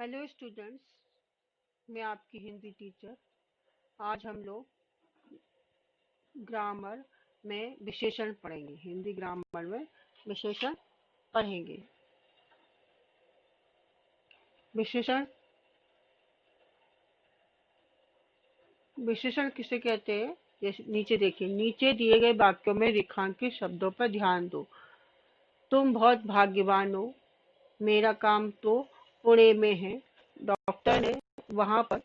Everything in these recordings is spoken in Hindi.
हेलो स्टूडेंट्स, मैं आपकी हिंदी टीचर। आज हम लोग ग्रामर में विशेषण पढ़ेंगे। हिंदी ग्रामर में विशेषण पढ़ेंगे। विशेषण विशेषण किसे कहते हैं? जैसे नीचे देखिए, नीचे दिए गए वाक्यों में रेखांकित शब्दों पर ध्यान दो। तुम बहुत भाग्यवान हो। मेरा काम तो पुणे में है। डॉक्टर ने वहां पर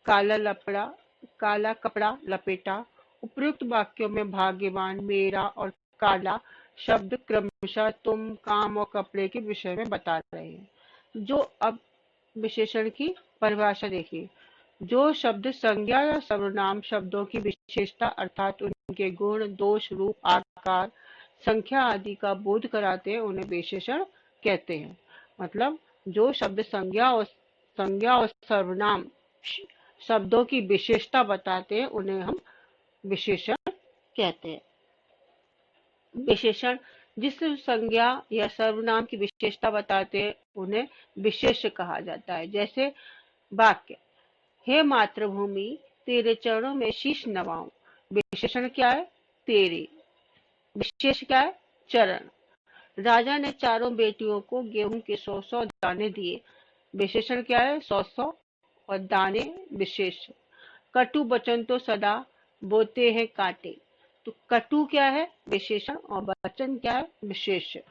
काला लपड़ा काला कपड़ा लपेटा। उपयुक्त वाक्यों में भाग्यवान, मेरा और काला शब्द क्रमशः तुम, काम और कपड़े के विषय में बता रहे हैं। जो अब विशेषण की परिभाषा देखिए। जो शब्द संज्ञा या सर्वनाम शब्दों की विशेषता अर्थात उनके गुण, दोष, रूप, आकार, संख्या आदि का बोध कराते हैं उन्हें विशेषण कहते हैं। मतलब जो शब्द संज्ञा और सर्वनाम शब्दों की विशेषता बताते हैं उन्हें हम विशेषण कहते हैं। विशेषण जिस संज्ञा या सर्वनाम की विशेषता बताते हैं उन्हें विशेष्य कहा जाता है। जैसे वाक्य, हे मातृभूमि तेरे चरणों में शीश नवाऊं। विशेषण क्या है? तेरे। विशेष क्या है? चरण। राजा ने चारों बेटियों को गेहूं के 100-100 दाने दिए। विशेषण क्या है? 100-100 और दाने विशेष। कटु वचन तो सदा बोते हैं कांटे। तो कटु क्या है? विशेषण। और वचन क्या है? विशेष्य।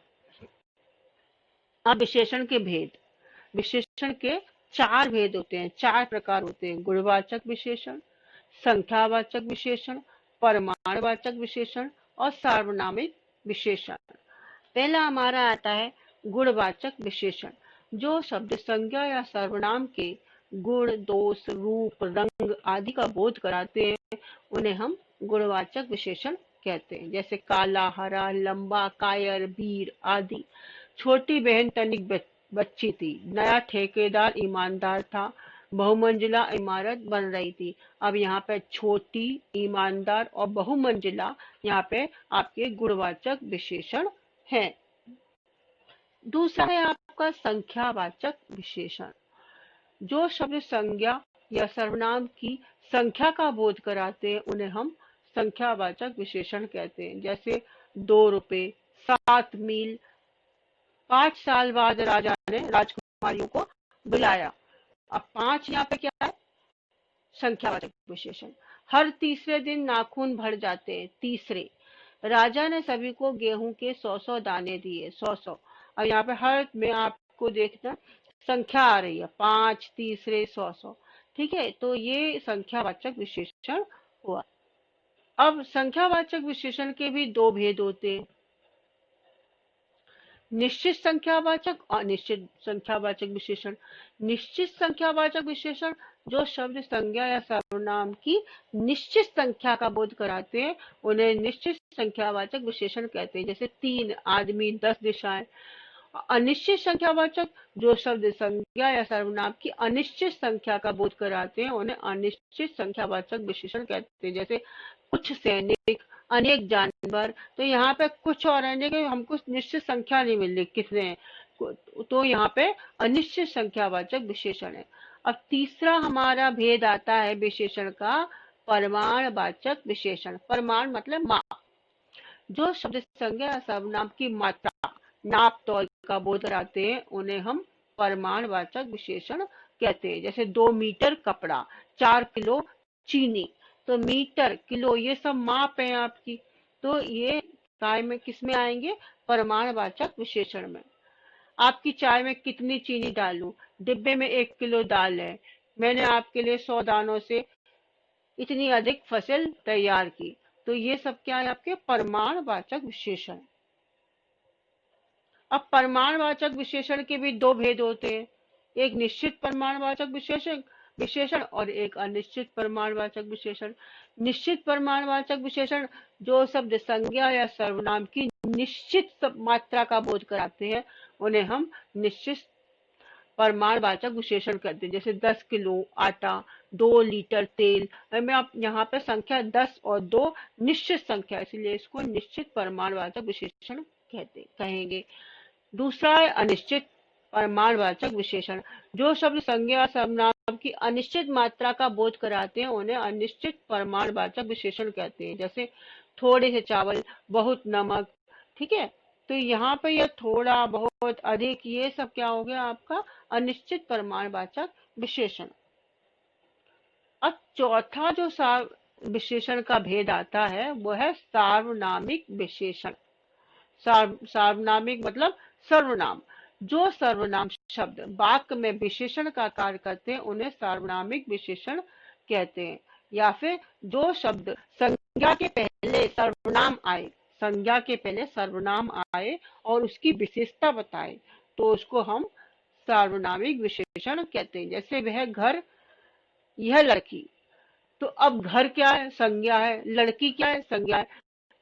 अब विशेषण के भेद। विशेषण के 4 भेद होते हैं, 4 प्रकार होते हैं। गुणवाचक विशेषण, संख्यावाचक विशेषण, परिमाणवाचक विशेषण और सार्वनामिक विशेषण। पहला हमारा आता है गुणवाचक विशेषण। जो शब्द संज्ञा या सर्वनाम के गुण, दोष, रूप, रंग आदि का बोध कराते हैं उन्हें हम गुणवाचक विशेषण कहते हैं। जैसे काला, हरा, लंबा, कायर, वीर आदि। छोटी बहन तनिक बच्ची थी। नया ठेकेदार ईमानदार था। बहुमंजिला इमारत बन रही थी। अब यहाँ पे छोटी, ईमानदार और बहुमंजिला यहाँ पे आपके गुणवाचक विशेषण है। दूसरा है आपका संख्यावाचक विशेषण। जो शब्द संज्ञा या सर्वनाम की संख्या का बोध कराते हैं उन्हें हम संख्यावाचक विशेषण कहते हैं। जैसे 2 रुपए, 7 मील। 5 साल बाद राजा ने राजकुमारियों को बुलाया। अब 5 यहाँ पे क्या है? संख्यावाचक विशेषण। हर तीसरे दिन नाखून भर जाते हैं। तीसरे। राजा ने सभी को गेहूं के 100-100 दाने दिए। 100-100। अब यहाँ पे हर में आपको देखना संख्या आ रही है, 5, तीसरे, 100-100। ठीक है, तो ये संख्यावाचक विशेषण हुआ। अब संख्यावाचक विशेषण के भी 2 भेद होते हैं, निश्चित संख्यावाचक और अनिश्चित संख्यावाचक विशेषण। निश्चित संख्यावाचक विशेषण जो शब्द संज्ञा या सर्वनाम की निश्चित संख्या का बोध कराते हैं उन्हें निश्चित संख्यावाचक विशेषण कहते हैं। जैसे 3 आदमी, 10 दिशाएं। अनिश्चित संख्यावाचक जो शब्द संज्ञा या सर्वनाम की अनिश्चित संख्या का बोध कराते हैं उन्हें अनिश्चित संख्यावाचक विशेषण कहते हैं। जैसे कुछ सैनिक, अनेक जानवर। तो यहाँ पे कुछ और अनेक, हमको निश्चित संख्या नहीं मिल रही कितने हैं, तो यहाँ पे अनिश्चित संख्यावाचक विशेषण है। अब तीसरा हमारा भेद आता है विशेषण का परिमाणवाचक विशेषण। परिमाण मतलब माप। जो शब्द संज्ञा या सर्वनाम की मात्रा, नाप तौल का बोध कराते हैं उन्हें हम परिमाणवाचक विशेषण कहते हैं। जैसे 2 मीटर कपड़ा, 4 किलो चीनी। तो मीटर, किलो ये सब माप है आपकी, तो ये काय में किस में आएंगे? परिमाणवाचक विशेषण में। आपकी चाय में कितनी चीनी डालूं? डिब्बे में 1 किलो दाल है। मैंने आपके लिए 100 दानों से इतनी अधिक फसल तैयार की। तो ये सब क्या है? आपके परिमाणवाचक विशेषण। अब परिमाणवाचक विशेषण के भी 2 भेद होते हैं, एक निश्चित परिमाणवाचक विशेषण विशेषण और एक अनिश्चित परिमाणवाचक विशेषण। निश्चित परिमाणवाचक विशेषण जो शब्द संज्ञा या सर्वनाम की निश्चित मात्रा का बोध कराते हैं उन्हें हम निश्चित परिमाणवाचक विशेषण कहते हैं। जैसे 10 किलो आटा, 2 लीटर तेल। में आप यहाँ पे संख्या 10 और 2 निश्चित संख्या, इसलिए इसको निश्चित परिमाणवाचक विशेषण कहेंगे। दूसरा है अनिश्चित प्रमाणवाचक विशेषण। जो शब्द संज्ञा या सर्वनाम की अनिश्चित मात्रा का बोध कराते हैं उन्हें अनिश्चित प्रमाणवाचक विशेषण कहते हैं। जैसे थोड़े से चावल, बहुत नमक। ठीक है, तो यहाँ पे यह थोड़ा, बहुत, अधिक, ये सब क्या हो गया आपका अनिश्चित प्रमाणवाचक विशेषण। अब चौथा जो विशेषण का भेद आता है वो है सार्वनामिक विशेषण। सार्वनामिक मतलब सर्वनाम। जो सर्वनाम शब्द वाक्य में विशेषण का कार्य करते हैं उन्हें सार्वनामिक विशेषण कहते हैं। या फिर जो शब्द संज्ञा के पहले सर्वनाम आए, संज्ञा के पहले सर्वनाम आए और उसकी विशेषता बताए तो उसको हम सार्वनामिक विशेषण कहते हैं। जैसे वह घर, यह लड़की। तो अब घर क्या है? संज्ञा है। लड़की क्या है? संज्ञा है।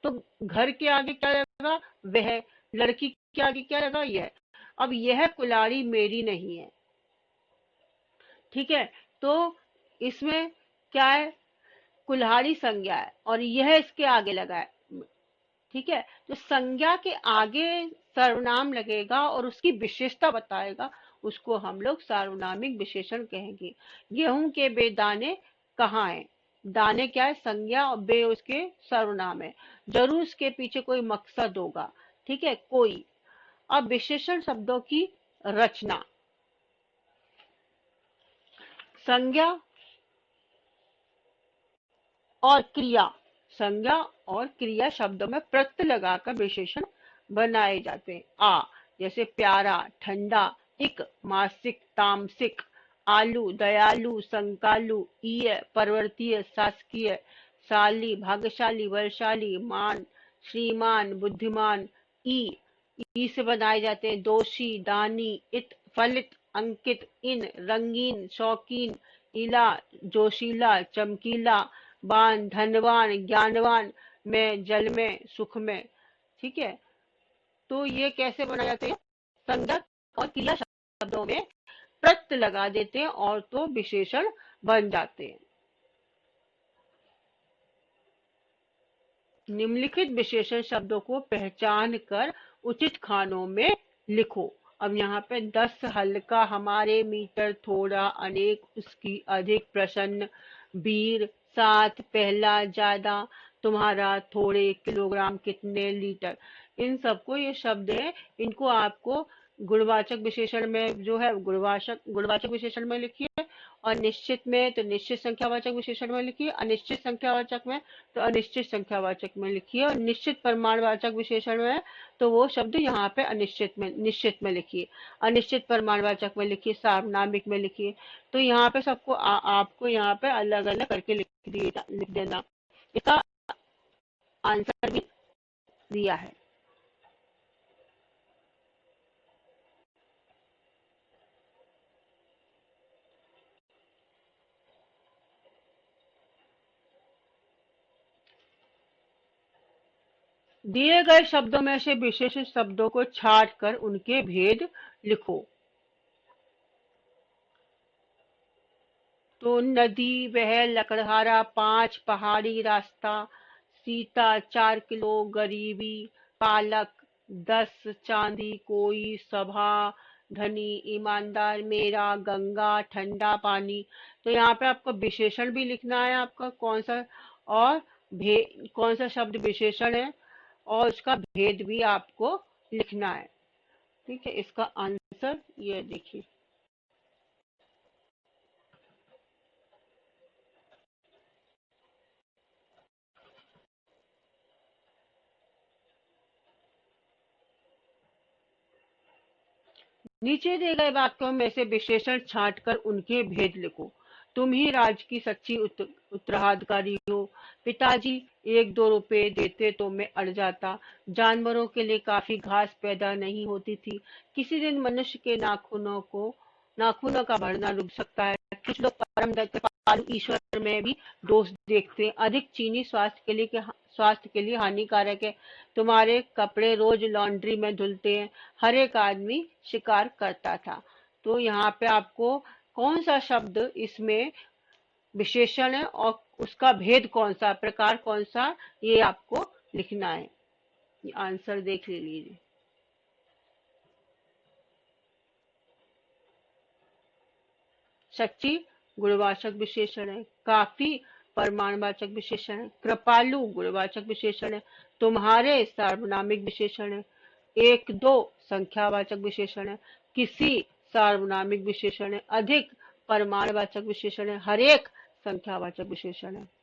तो घर के आगे क्या रहेगा? वह। लड़की के आगे क्या रहेगा? यह। अब यह कुल्हाड़ी मेरी नहीं है। ठीक है, तो इसमें क्या है? कुल्हाड़ी संज्ञा है और यह इसके आगे लगा है। ठीक है, तो संज्ञा के आगे सर्वनाम लगेगा और उसकी विशेषता बताएगा, उसको हम लोग सार्वनामिक विशेषण कहेंगे। गेहूं के बे दाने कहाँ है? दाने क्या है? संज्ञा और बे उसके सर्वनाम है। जरूर उसके पीछे कोई मकसद होगा। ठीक है, कोई। अब विशेषण शब्दों की रचना। संज्ञा और क्रिया, संज्ञा और क्रिया शब्दों में प्रत्यय लगाकर विशेषण बनाए जाते हैं। जैसे प्यारा, ठंडा। इक, मासिक, तामसिक। आलू, दयालु, संकालु। ईय, पर्वतीय, शासकीय। शाली, भाग्यशाली, बलशाली। मान, श्रीमान, बुद्धिमान। ई से बनाए जाते हैं दोषी, दानी। इत, फलित, अंकित। इन, रंगीन, शौकीन। इला, जोशीला, चमकीला। वान, धनवान, ज्ञानवान। में, जल में, सुख में। ठीक है, तो ये कैसे बनाए जाते हैं? संज्ञा और क्रिया शब्दों में प्रत्यय लगा देते हैं और तो विशेषण बन जाते हैं। निम्नलिखित विशेषण शब्दों को पहचान कर उचित खानों में लिखो। अब यहाँ पे 10 हल्का, हमारे, मीटर, थोड़ा, अनेक, उसकी, अधिक, प्रसन्न, वीर, साथ, पहला, ज्यादा, तुम्हारा, थोड़े, किलोग्राम, कितने, लीटर। इन सबको ये शब्द है, इनको आपको गुणवाचक विशेषण में जो है गुणवाचक विशेषण में लिखिए, और निश्चित में तो निश्चित संख्यावाचक विशेषण में लिखिए, अनिश्चित संख्यावाचक में तो अनिश्चित संख्यावाचक में लिखिए, और निश्चित प्रमाणवाचक विशेषण में तो वो शब्द यहाँ पे निश्चित में लिखिए, अनिश्चित प्रमाणवाचक में लिखिए, सार्वनामिक में लिखिए। तो यहाँ पे सबको आपको यहाँ पे अलग अलग करके लिख देना। इसका आंसर भी दिया है। दिए गए शब्दों में से विशेष शब्दों को छांट कर उनके भेद लिखो। तो नदी, वह, लकड़हारा, 5, पहाड़ी रास्ता। सीता, 4 किलो, गरीबी। पालक, 10, चांदी, कोई, सभा, धनी, ईमानदार, मेरा, गंगा, ठंडा पानी। तो यहाँ पे आपको विशेषण भी लिखना है, आपका कौन सा और कौन सा शब्द विशेषण है और उसका भेद भी आपको लिखना है। ठीक है, इसका आंसर ये देखिए। नीचे दिए गए वाक्यों में से विशेषण छांटकर उनके भेद लिखो। तुम ही राज की सच्ची उत्तराधिकारी हो। पिताजी 1-2 रुपए देते तो मैं अड़ जाता। जानवरों के लिए काफी घास पैदा नहीं होती थी। किसी दिन मनुष्य के नाखूनों का बढ़ना रुक सकता है। कुछ लोग परम दयालु ईश्वर में भी दोष देखते हैं। अधिक चीनी स्वास्थ्य के लिए हानिकारक है। तुम्हारे कपड़े रोज लॉन्ड्री में धुलते हैं। हर एक आदमी शिकार करता था। तो यहाँ पे आपको कौन सा शब्द इसमें विशेषण है और उसका भेद कौन सा, प्रकार कौन सा, ये आपको लिखना है। ये आंसर देख लीजिए। सच्ची गुणवाचक विशेषण है, काफी प्रमाणवाचक विशेषण है, कृपालु गुणवाचक विशेषण है, तुम्हारे सार्वनामिक विशेषण है, एक दो संख्यावाचक विशेषण है, किसी सार्वनामिक विशेषण है, अधिक प्रमाणवाचक विशेषण है, हर एक संख्यावाचक विशेषण है।